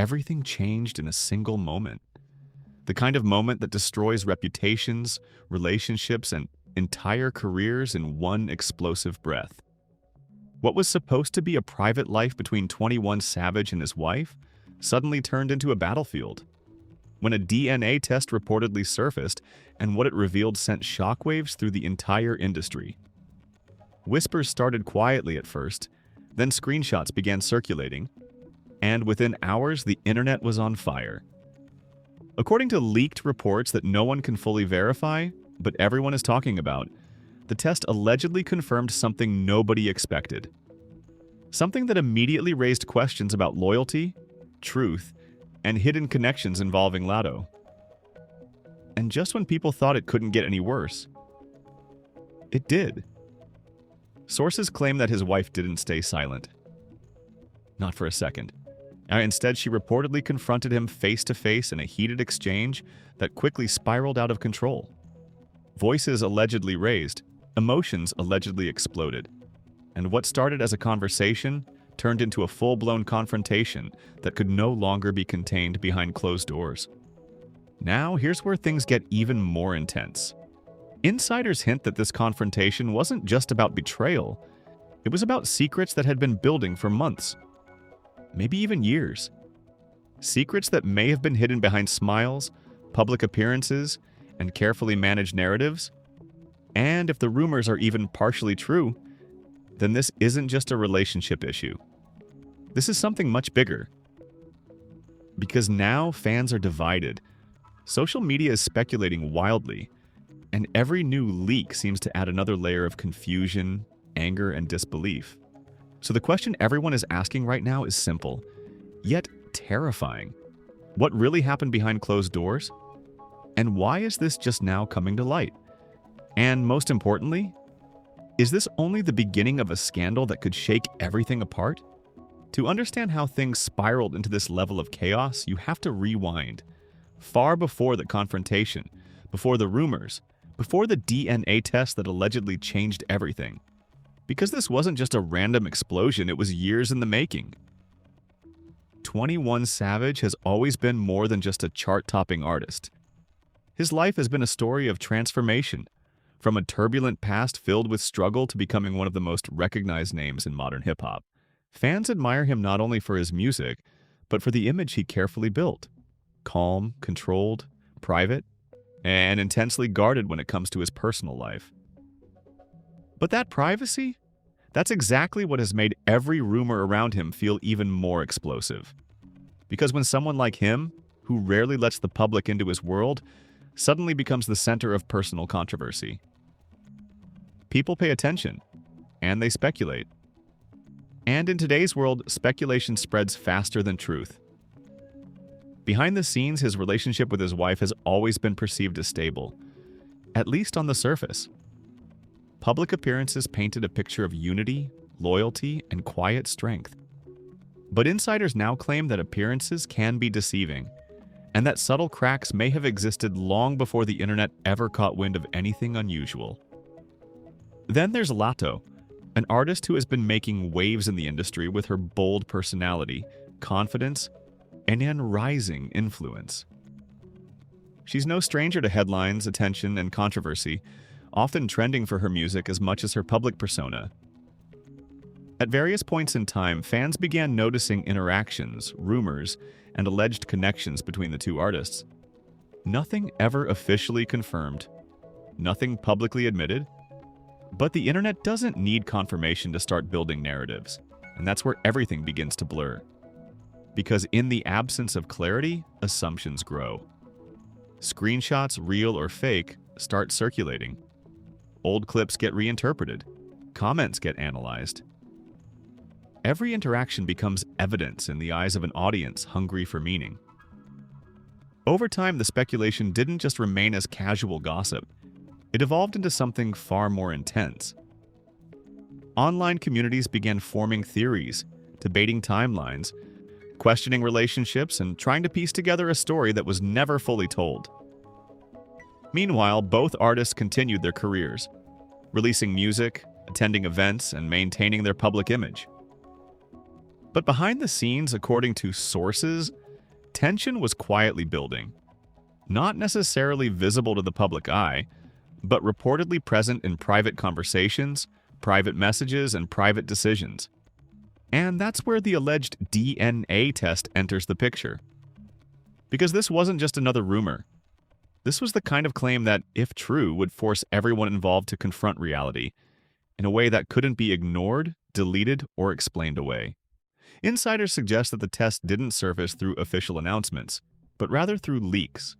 everything changed in a single moment. The kind of moment that destroys reputations, relationships, and entire careers in one explosive breath. What was supposed to be a private life between 21 Savage and his wife suddenly turned into a battlefield. When a DNA test reportedly surfaced, and what it revealed sent shockwaves through the entire industry. Whispers started quietly at first, then screenshots began circulating, and within hours the internet was on fire. According to leaked reports that no one can fully verify, but everyone is talking about, the test allegedly confirmed something nobody expected. Something that immediately raised questions about loyalty, truth, and hidden connections involving Latto. And just when people thought it couldn't get any worse, it did. Sources claim that his wife didn't stay silent. Not for a second. Instead, she reportedly confronted him face-to-face in a heated exchange that quickly spiraled out of control. Voices allegedly raised, emotions allegedly exploded, and what started as a conversation turned into a full-blown confrontation that could no longer be contained behind closed doors. Now, here's where things get even more intense. Insiders hint that this confrontation wasn't just about betrayal, it was about secrets that had been building for months, maybe even years. Secrets that may have been hidden behind smiles, public appearances, and carefully managed narratives. And if the rumors are even partially true, then this isn't just a relationship issue. This is something much bigger. Because now fans are divided. Social media is speculating wildly, and every new leak seems to add another layer of confusion, anger, and disbelief. So the question everyone is asking right now is simple, yet terrifying. What really happened behind closed doors? And why is this just now coming to light? And most importantly, is this only the beginning of a scandal that could shake everything apart? To understand how things spiraled into this level of chaos, you have to rewind. Far before the confrontation, before the rumors, before the DNA test that allegedly changed everything. Because this wasn't just a random explosion, it was years in the making. 21 Savage has always been more than just a chart-topping artist. His life has been a story of transformation, from a turbulent past filled with struggle to becoming one of the most recognized names in modern hip-hop. Fans admire him not only for his music, but for the image he carefully built. Calm, controlled, private, and intensely guarded when it comes to his personal life. But that privacy? That's exactly what has made every rumor around him feel even more explosive. Because when someone like him, who rarely lets the public into his world, suddenly becomes the center of personal controversy, people pay attention, and they speculate. And in today's world, speculation spreads faster than truth. Behind the scenes, his relationship with his wife has always been perceived as stable, at least on the surface. Public appearances painted a picture of unity, loyalty, and quiet strength. But insiders now claim that appearances can be deceiving, and that subtle cracks may have existed long before the internet ever caught wind of anything unusual. Then there's Latto, an artist who has been making waves in the industry with her bold personality, confidence, and an rising influence. She's no stranger to headlines, attention, and controversy, often trending for her music as much as her public persona. At various points in time, fans began noticing interactions, rumors, and alleged connections between the two artists. Nothing ever officially confirmed, nothing publicly admitted, but the internet doesn't need confirmation to start building narratives, and that's where everything begins to blur. Because in the absence of clarity, assumptions grow. Screenshots, real or fake, start circulating. Old clips get reinterpreted. Comments get analyzed. Every interaction becomes evidence in the eyes of an audience hungry for meaning. Over time, the speculation didn't just remain as casual gossip. It evolved into something far more intense. Online communities began forming theories, debating timelines, questioning relationships, and trying to piece together a story that was never fully told. Meanwhile, both artists continued their careers, releasing music, attending events, and maintaining their public image. But behind the scenes, according to sources, tension was quietly building, not necessarily visible to the public eye, but reportedly present in private conversations, private messages, and private decisions. And that's where the alleged DNA test enters the picture. Because this wasn't just another rumor. This was the kind of claim that, if true, would force everyone involved to confront reality in a way that couldn't be ignored, deleted, or explained away. Insiders suggest that the test didn't surface through official announcements, but rather through leaks.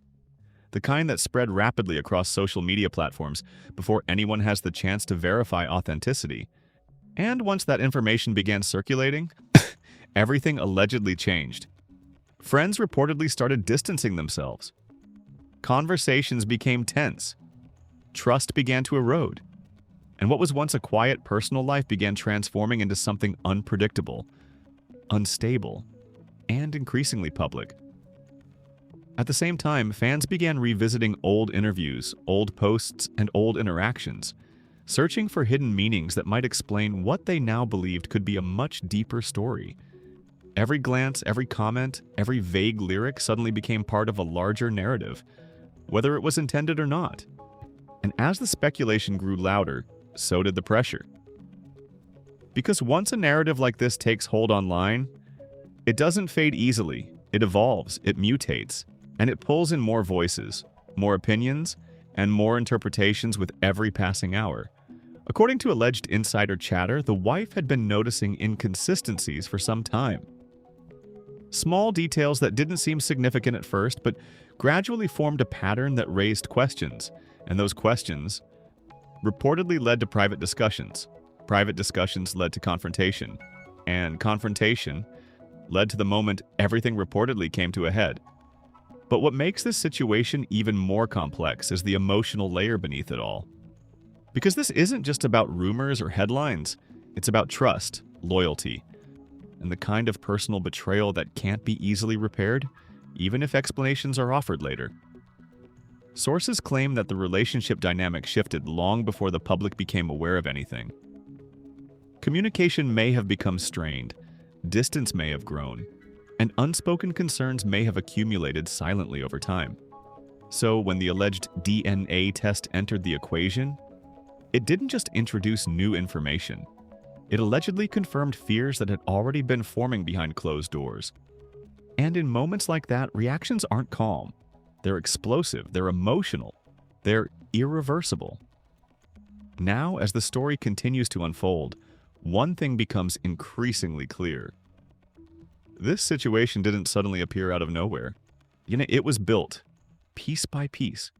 The kind that spread rapidly across social media platforms before anyone has the chance to verify authenticity. And once that information began circulating, everything allegedly changed. Friends reportedly started distancing themselves. Conversations became tense. Trust began to erode. And what was once a quiet personal life began transforming into something unpredictable, unstable, and increasingly public. At the same time, fans began revisiting old interviews, old posts, and old interactions, searching for hidden meanings that might explain what they now believed could be a much deeper story. Every glance, every comment, every vague lyric suddenly became part of a larger narrative, whether it was intended or not. And as the speculation grew louder, so did the pressure. Because once a narrative like this takes hold online, it doesn't fade easily. It evolves, it mutates, and it pulls in more voices, more opinions, and more interpretations with every passing hour. According to alleged insider chatter, the wife had been noticing inconsistencies for some time. Small details that didn't seem significant at first, but gradually formed a pattern that raised questions, and those questions reportedly led to private discussions. Private discussions led to confrontation, and confrontation led to the moment everything reportedly came to a head. But what makes this situation even more complex is the emotional layer beneath it all. Because this isn't just about rumors or headlines, it's about trust, loyalty, and the kind of personal betrayal that can't be easily repaired, even if explanations are offered later. Sources claim that the relationship dynamic shifted long before the public became aware of anything. Communication may have become strained, distance may have grown, and unspoken concerns may have accumulated silently over time. So when the alleged DNA test entered the equation, it didn't just introduce new information. It allegedly confirmed fears that had already been forming behind closed doors. And in moments like that, reactions aren't calm. They're explosive, they're emotional, they're irreversible. Now, as the story continues to unfold, one thing becomes increasingly clear. This situation didn't suddenly appear out of nowhere. It was built, piece by piece,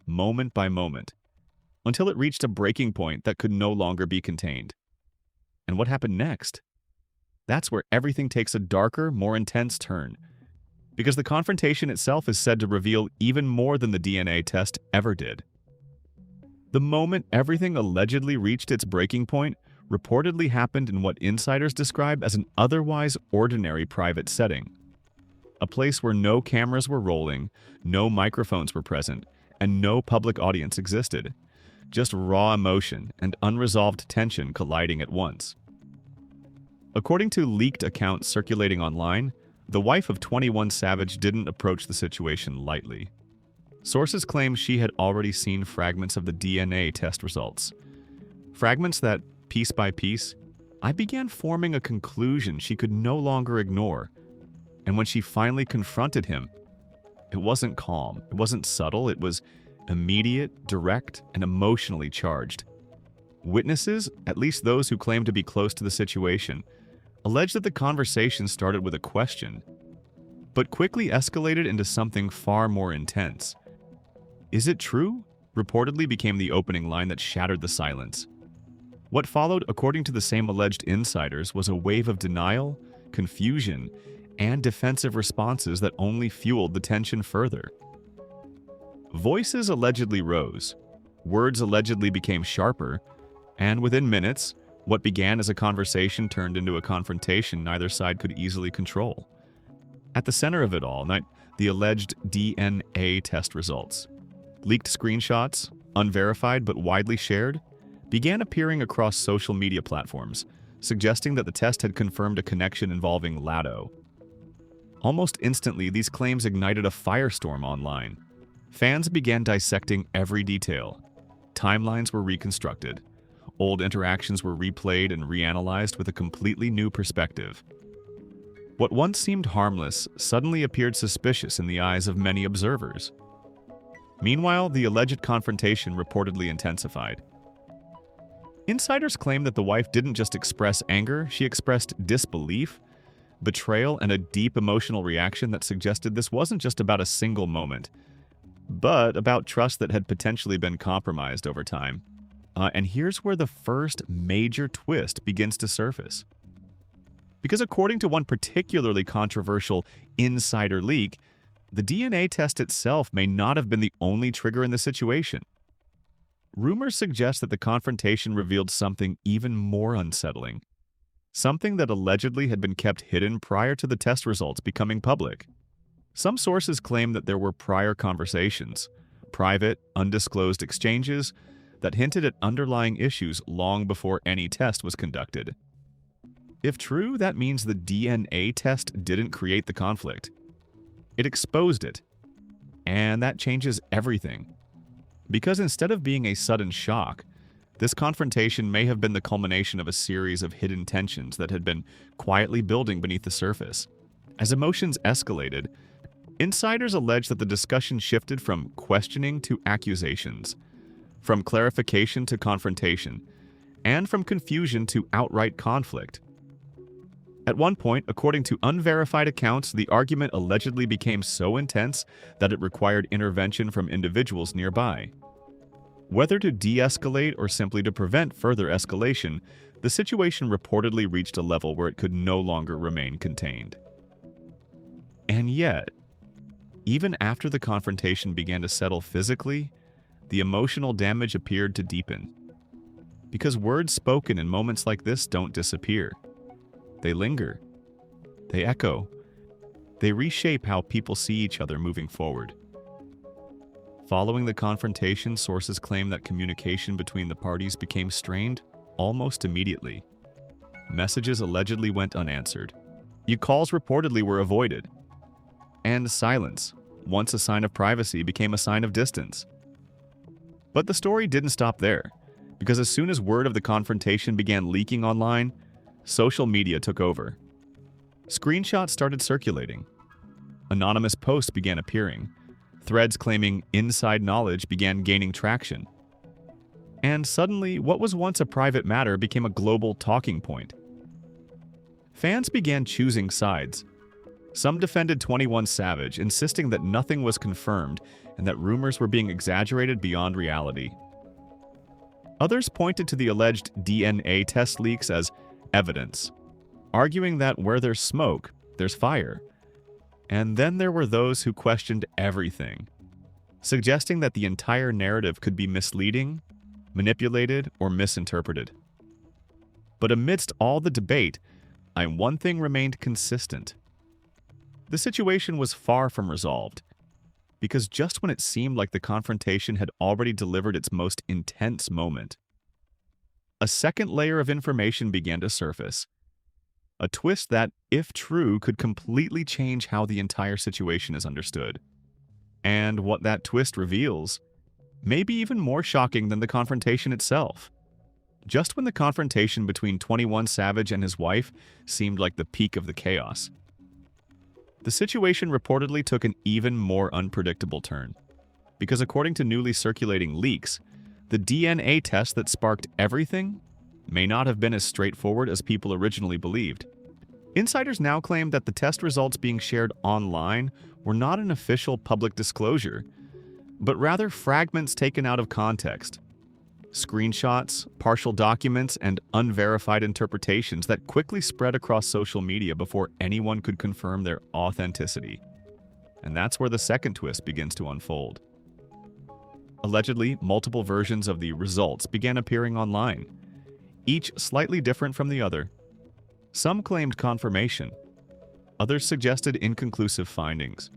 moment by moment, until it reached a breaking point that could no longer be contained. And what happened next? That's where everything takes a darker, more intense turn, because the confrontation itself is said to reveal even more than the DNA test ever did. The moment everything allegedly reached its breaking point reportedly happened in what insiders describe as an otherwise ordinary private setting. A place where no cameras were rolling, no microphones were present, and no public audience existed. Just raw emotion and unresolved tension colliding at once. According to leaked accounts circulating online, the wife of 21 Savage didn't approach the situation lightly. Sources claim she had already seen fragments of the DNA test results. Fragments that, piece by piece, I began forming a conclusion she could no longer ignore. And when she finally confronted him, it wasn't calm, it wasn't subtle, it was immediate, direct, and emotionally charged. Witnesses, at least those who claim to be close to the situation, allege that the conversation started with a question, but quickly escalated into something far more intense. "Is it true?" reportedly became the opening line that shattered the silence. What followed, according to the same alleged insiders, was a wave of denial, confusion, and defensive responses that only fueled the tension further. Voices allegedly rose, words allegedly became sharper, and within minutes, what began as a conversation turned into a confrontation neither side could easily control. At the center of it all, the alleged DNA test results. Leaked screenshots, unverified but widely shared, began appearing across social media platforms, suggesting that the test had confirmed a connection involving Latto. Almost instantly, these claims ignited a firestorm online. Fans began dissecting every detail. Timelines were reconstructed. Old interactions were replayed and reanalyzed with a completely new perspective. What once seemed harmless suddenly appeared suspicious in the eyes of many observers. Meanwhile, the alleged confrontation reportedly intensified. Insiders claim that the wife didn't just express anger, she expressed disbelief, betrayal, and a deep emotional reaction that suggested this wasn't just about a single moment, but about trust that had potentially been compromised over time. And here's where the first major twist begins to surface. Because according to one particularly controversial insider leak, the DNA test itself may not have been the only trigger in the situation. Rumors suggest that the confrontation revealed something even more unsettling, something that allegedly had been kept hidden prior to the test results becoming public. Some sources claim that there were prior conversations, private, undisclosed exchanges that hinted at underlying issues long before any test was conducted. If true, that means the DNA test didn't create the conflict. It exposed it. And that changes everything. Because instead of being a sudden shock, this confrontation may have been the culmination of a series of hidden tensions that had been quietly building beneath the surface. As emotions escalated, insiders allege that the discussion shifted from questioning to accusations, from clarification to confrontation, and from confusion to outright conflict. At one point, according to unverified accounts, the argument allegedly became so intense that it required intervention from individuals nearby. Whether to de-escalate or simply to prevent further escalation, the situation reportedly reached a level where it could no longer remain contained. And yet, even after the confrontation began to settle physically, the emotional damage appeared to deepen. Because words spoken in moments like this don't disappear. They linger. They echo. They reshape how people see each other moving forward. Following the confrontation, sources claim that communication between the parties became strained almost immediately. Messages allegedly went unanswered. Calls reportedly were avoided. And silence, once a sign of privacy, became a sign of distance. But the story didn't stop there, because as soon as word of the confrontation began leaking online, social media took over. Screenshots started circulating. Anonymous posts began appearing. Threads claiming inside knowledge began gaining traction. And suddenly, what was once a private matter became a global talking point. Fans began choosing sides. Some defended 21 Savage, insisting that nothing was confirmed and that rumors were being exaggerated beyond reality. Others pointed to the alleged DNA test leaks as evidence, arguing that where there's smoke, there's fire. And then there were those who questioned everything, suggesting that the entire narrative could be misleading, manipulated, or misinterpreted. But amidst all the debate, one thing remained consistent. The situation was far from resolved, because just when it seemed like the confrontation had already delivered its most intense moment, a second layer of information began to surface. A twist that, if true, could completely change how the entire situation is understood. And what that twist reveals may be even more shocking than the confrontation itself. Just when the confrontation between 21 Savage and his wife seemed like the peak of the chaos, the situation reportedly took an even more unpredictable turn. Because according to newly circulating leaks, the DNA test that sparked everything may not have been as straightforward as people originally believed. Insiders now claim that the test results being shared online were not an official public disclosure, but rather fragments taken out of context. Screenshots, partial documents, and unverified interpretations that quickly spread across social media before anyone could confirm their authenticity. And that's where the second twist begins to unfold. Allegedly, multiple versions of the results began appearing online, each slightly different from the other. Some claimed confirmation, others suggested inconclusive findings,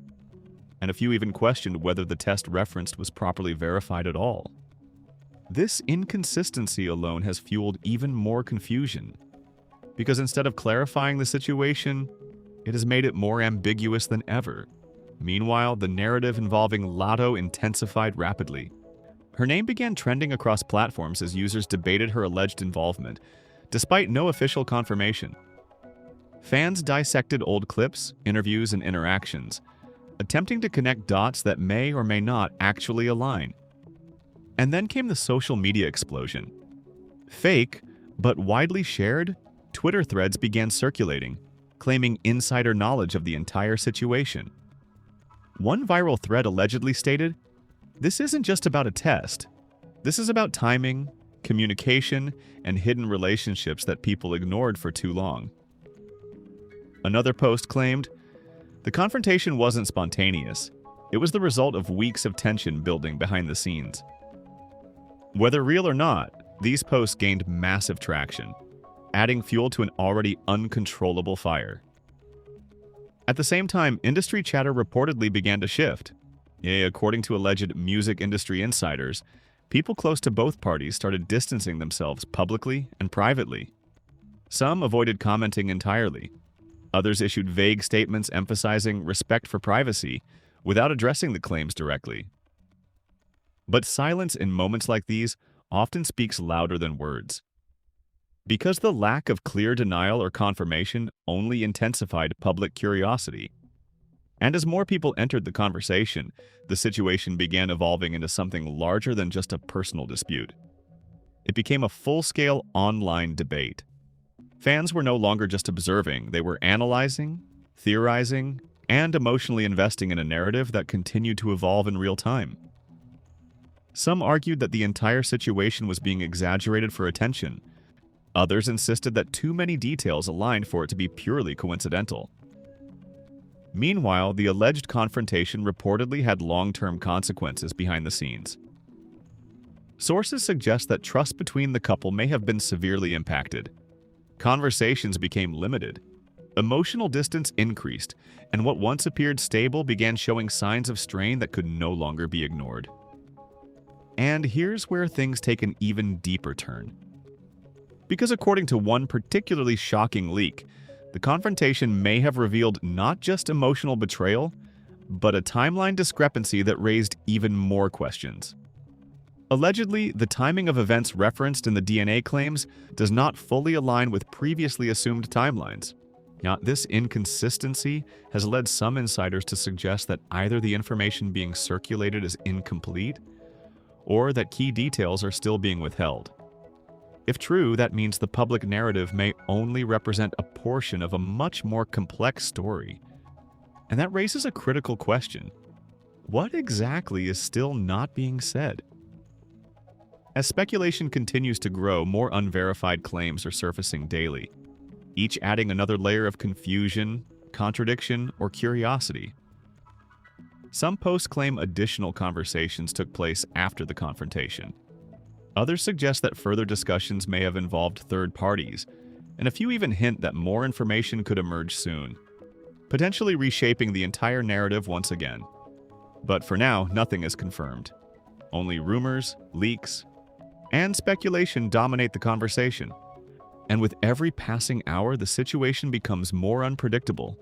and a few even questioned whether the test referenced was properly verified at all. This inconsistency alone has fueled even more confusion, because instead of clarifying the situation, it has made it more ambiguous than ever. Meanwhile, the narrative involving Latto intensified rapidly. Her name began trending across platforms as users debated her alleged involvement, despite no official confirmation. Fans dissected old clips, interviews, and interactions, attempting to connect dots that may or may not actually align. And then came the social media explosion. Fake, but widely shared, Twitter threads began circulating, claiming insider knowledge of the entire situation. One viral thread allegedly stated, "This isn't just about a test. This is about timing, communication, and hidden relationships that people ignored for too long." Another post claimed, "The confrontation wasn't spontaneous. It was the result of weeks of tension building behind the scenes." Whether real or not, these posts gained massive traction, adding fuel to an already uncontrollable fire. At the same time, industry chatter reportedly began to shift. According to alleged music industry insiders, people close to both parties started distancing themselves publicly and privately. Some avoided commenting entirely. Others issued vague statements emphasizing respect for privacy without addressing the claims directly. But silence in moments like these often speaks louder than words. Because the lack of clear denial or confirmation only intensified public curiosity. And as more people entered the conversation, the situation began evolving into something larger than just a personal dispute. It became a full-scale online debate. Fans were no longer just observing, they were analyzing, theorizing, and emotionally investing in a narrative that continued to evolve in real time. Some argued that the entire situation was being exaggerated for attention. Others insisted that too many details aligned for it to be purely coincidental. Meanwhile, the alleged confrontation reportedly had long-term consequences behind the scenes. Sources suggest that trust between the couple may have been severely impacted. Conversations became limited. Emotional distance increased, and what once appeared stable began showing signs of strain that could no longer be ignored. And here's where things take an even deeper turn. Because according to one particularly shocking leak, the confrontation may have revealed not just emotional betrayal, but a timeline discrepancy that raised even more questions. Allegedly, the timing of events referenced in the DNA claims does not fully align with previously assumed timelines. Now, this inconsistency has led some insiders to suggest that either the information being circulated is incomplete, or that key details are still being withheld. If true, that means the public narrative may only represent a portion of a much more complex story. And that raises a critical question. What exactly is still not being said? As speculation continues to grow, more unverified claims are surfacing daily, each adding another layer of confusion, contradiction, or curiosity. Some posts claim additional conversations took place after the confrontation. Others suggest that further discussions may have involved third parties, and a few even hint that more information could emerge soon, potentially reshaping the entire narrative once again. But for now, nothing is confirmed. Only rumors, leaks, and speculation dominate the conversation. And with every passing hour, the situation becomes more unpredictable.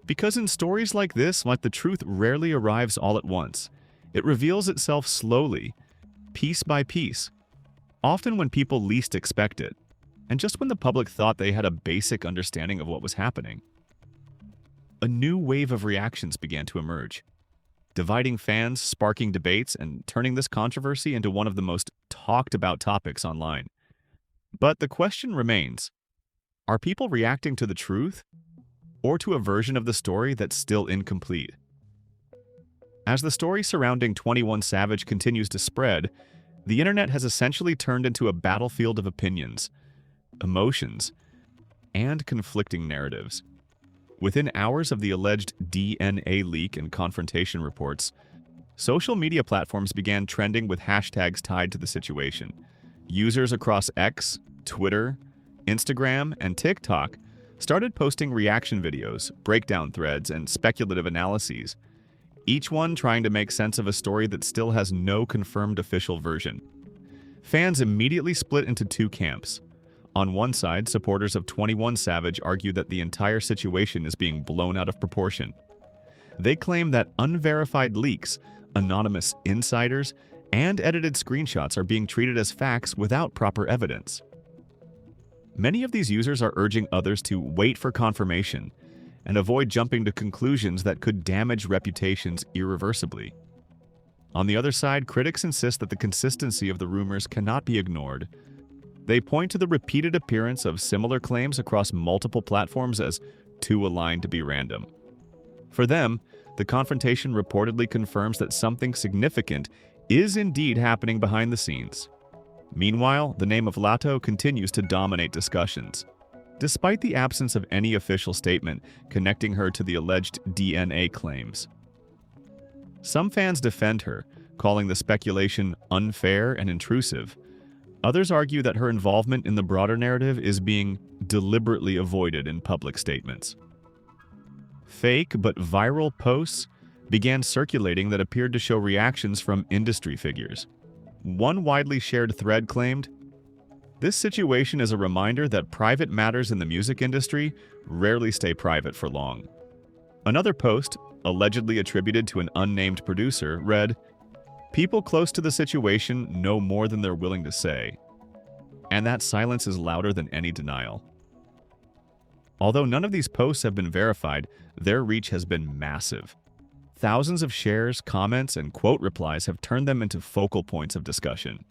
Because in stories like this, the truth rarely arrives all at once. It reveals itself slowly, piece by piece, often when people least expect it, and just when the public thought they had a basic understanding of what was happening. A new wave of reactions began to emerge, dividing fans, sparking debates, and turning this controversy into one of the most talked about topics online. But the question remains, are people reacting to the truth, or to a version of the story that's still incomplete? As the story surrounding 21 Savage continues to spread, the internet has essentially turned into a battlefield of opinions, emotions, and conflicting narratives. Within hours of the alleged DNA leak and confrontation reports, social media platforms began trending with hashtags tied to the situation. Users across X, Twitter, Instagram, and TikTok started posting reaction videos, breakdown threads, and speculative analyses, each one trying to make sense of a story that still has no confirmed official version. Fans immediately split into two camps. On one side, supporters of 21 Savage argue that the entire situation is being blown out of proportion. They claim that unverified leaks, anonymous insiders, and edited screenshots are being treated as facts without proper evidence. Many of these users are urging others to wait for confirmation and avoid jumping to conclusions that could damage reputations irreversibly. On the other side, critics insist that the consistency of the rumors cannot be ignored. They point to the repeated appearance of similar claims across multiple platforms as too aligned to be random. For them, the confrontation reportedly confirms that something significant is indeed happening behind the scenes. Meanwhile, the name of Latto continues to dominate discussions. Despite the absence of any official statement connecting her to the alleged DNA claims. Some fans defend her, calling the speculation unfair and intrusive. Others argue that her involvement in the broader narrative is being deliberately avoided in public statements. Fake but viral posts began circulating that appeared to show reactions from industry figures. One widely shared thread claimed, "This situation is a reminder that private matters in the music industry rarely stay private for long." Another post, allegedly attributed to an unnamed producer, read, "People close to the situation know more than they're willing to say. And that silence is louder than any denial." Although none of these posts have been verified, their reach has been massive. Thousands of shares, comments, and quote replies have turned them into focal points of discussion.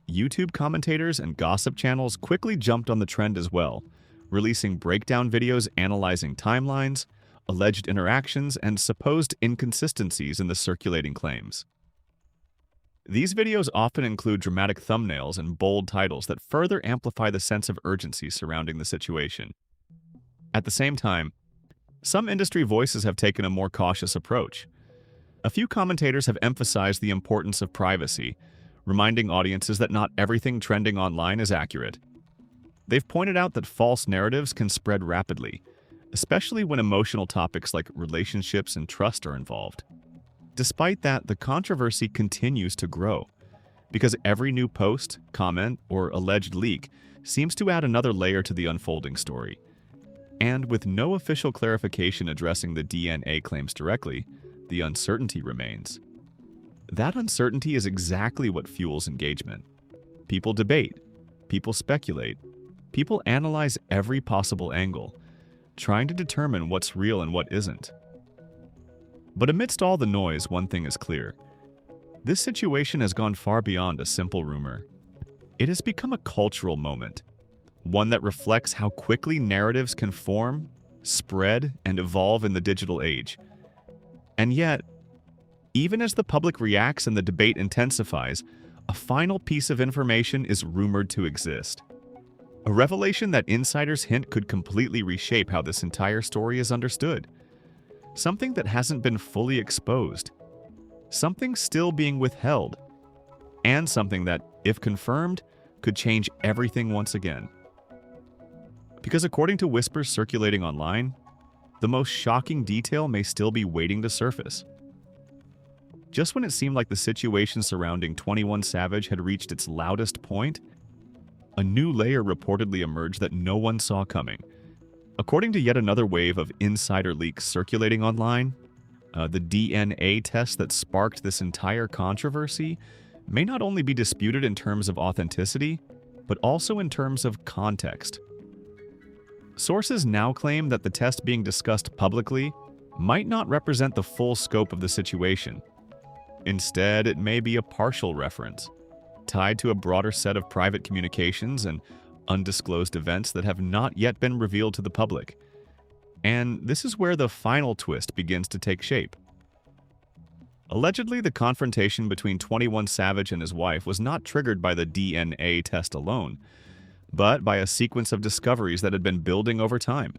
YouTube commentators and gossip channels quickly jumped on the trend as well, releasing breakdown videos analyzing timelines, alleged interactions, and supposed inconsistencies in the circulating claims. These videos often include dramatic thumbnails and bold titles that further amplify the sense of urgency surrounding the situation. At the same time, some industry voices have taken a more cautious approach. A few commentators have emphasized the importance of privacy, reminding audiences that not everything trending online is accurate. They've pointed out that false narratives can spread rapidly, especially when emotional topics like relationships and trust are involved. Despite that, the controversy continues to grow, because every new post, comment, or alleged leak seems to add another layer to the unfolding story. And with no official clarification addressing the DNA claims directly, the uncertainty remains. That uncertainty is exactly what fuels engagement. People debate, people speculate, people analyze every possible angle, trying to determine what's real and what isn't. But amidst all the noise, one thing is clear. This situation has gone far beyond a simple rumor. It has become a cultural moment, one that reflects how quickly narratives can form, spread, and evolve in the digital age. And yet, even as the public reacts and the debate intensifies, a final piece of information is rumored to exist. A revelation that insiders hint could completely reshape how this entire story is understood. Something that hasn't been fully exposed. Something still being withheld. And something that, if confirmed, could change everything once again. Because according to whispers circulating online, the most shocking detail may still be waiting to surface. Just when it seemed like the situation surrounding 21 Savage had reached its loudest point, a new layer reportedly emerged that no one saw coming. According to yet another wave of insider leaks circulating online, the DNA test that sparked this entire controversy may not only be disputed in terms of authenticity, but also in terms of context. Sources now claim that the test being discussed publicly might not represent the full scope of the situation. Instead, it may be a partial reference, tied to a broader set of private communications and undisclosed events that have not yet been revealed to the public. And this is where the final twist begins to take shape. Allegedly, the confrontation between 21 Savage and his wife was not triggered by the DNA test alone, but by a sequence of discoveries that had been building over time.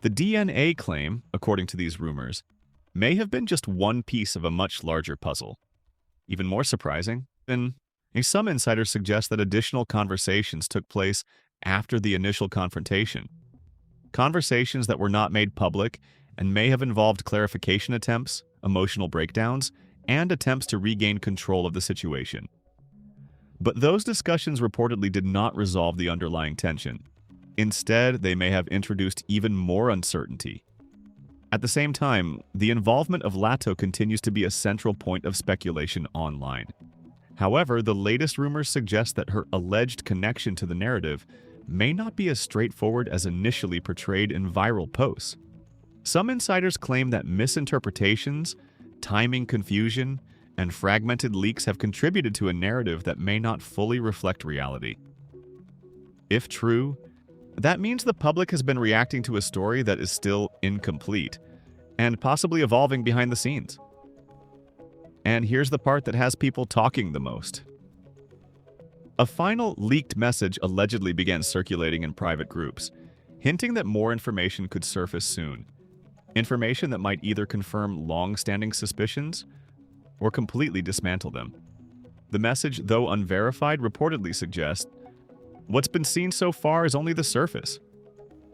The DNA claim, according to these rumors, may have been just one piece of a much larger puzzle. Even more surprising, some insiders suggest that additional conversations took place after the initial confrontation. Conversations that were not made public and may have involved clarification attempts, emotional breakdowns, and attempts to regain control of the situation. But those discussions reportedly did not resolve the underlying tension. Instead, they may have introduced even more uncertainty. At the same time, the involvement of Latto continues to be a central point of speculation online. However, the latest rumors suggest that her alleged connection to the narrative may not be as straightforward as initially portrayed in viral posts. Some insiders claim that misinterpretations, timing confusion, and fragmented leaks have contributed to a narrative that may not fully reflect reality. If true, that means the public has been reacting to a story that is still incomplete and possibly evolving behind the scenes. And here's the part that has people talking the most. A final leaked message allegedly began circulating in private groups, hinting that more information could surface soon. Information that might either confirm long-standing suspicions or completely dismantle them. The message, though unverified, reportedly suggests what's been seen so far is only the surface.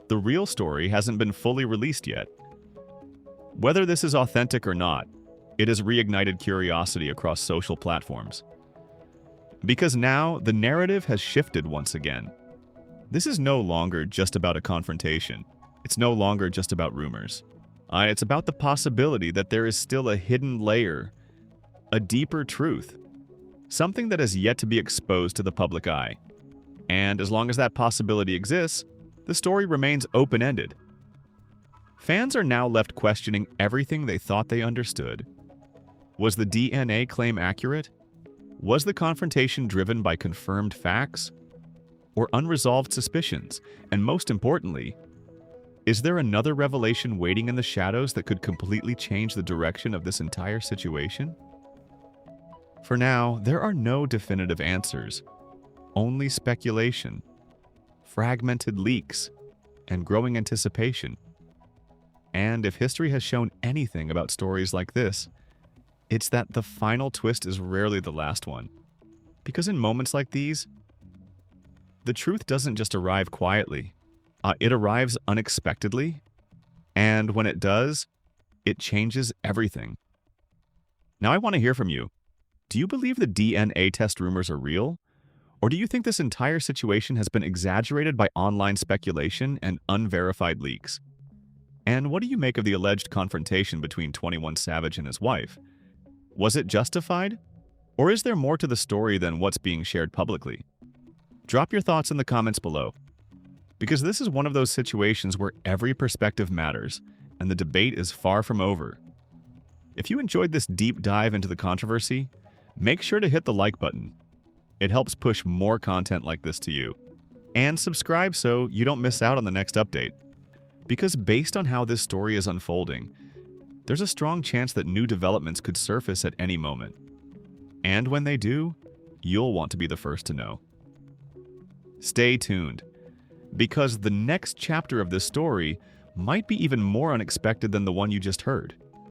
The real story hasn't been fully released yet. Whether this is authentic or not, it has reignited curiosity across social platforms. Because now, the narrative has shifted once again. This is no longer just about a confrontation. It's no longer just about rumors. It's about the possibility that there is still a hidden layer, a deeper truth, something that has yet to be exposed to the public eye. And as long as that possibility exists, the story remains open-ended. Fans are now left questioning everything they thought they understood. Was the DNA claim accurate? Was the confrontation driven by confirmed facts or unresolved suspicions? And most importantly, is there another revelation waiting in the shadows that could completely change the direction of this entire situation? For now, there are no definitive answers, only speculation, fragmented leaks, and growing anticipation. And if history has shown anything about stories like this, it's that the final twist is rarely the last one. Because in moments like these, the truth doesn't just arrive quietly. It arrives unexpectedly, and when it does, it changes everything. Now I want to hear from you. Do you believe the DNA test rumors are real? Or do you think this entire situation has been exaggerated by online speculation and unverified leaks? And what do you make of the alleged confrontation between 21 Savage and his wife? Was it justified? Or is there more to the story than what's being shared publicly? Drop your thoughts in the comments below. Because this is one of those situations where every perspective matters, and the debate is far from over. If you enjoyed this deep dive into the controversy, make sure to hit the like button. It helps push more content like this to you. And subscribe so you don't miss out on the next update. Because based on how this story is unfolding, there's a strong chance that new developments could surface at any moment. And when they do, you'll want to be the first to know. Stay tuned, because the next chapter of this story might be even more unexpected than the one you just heard.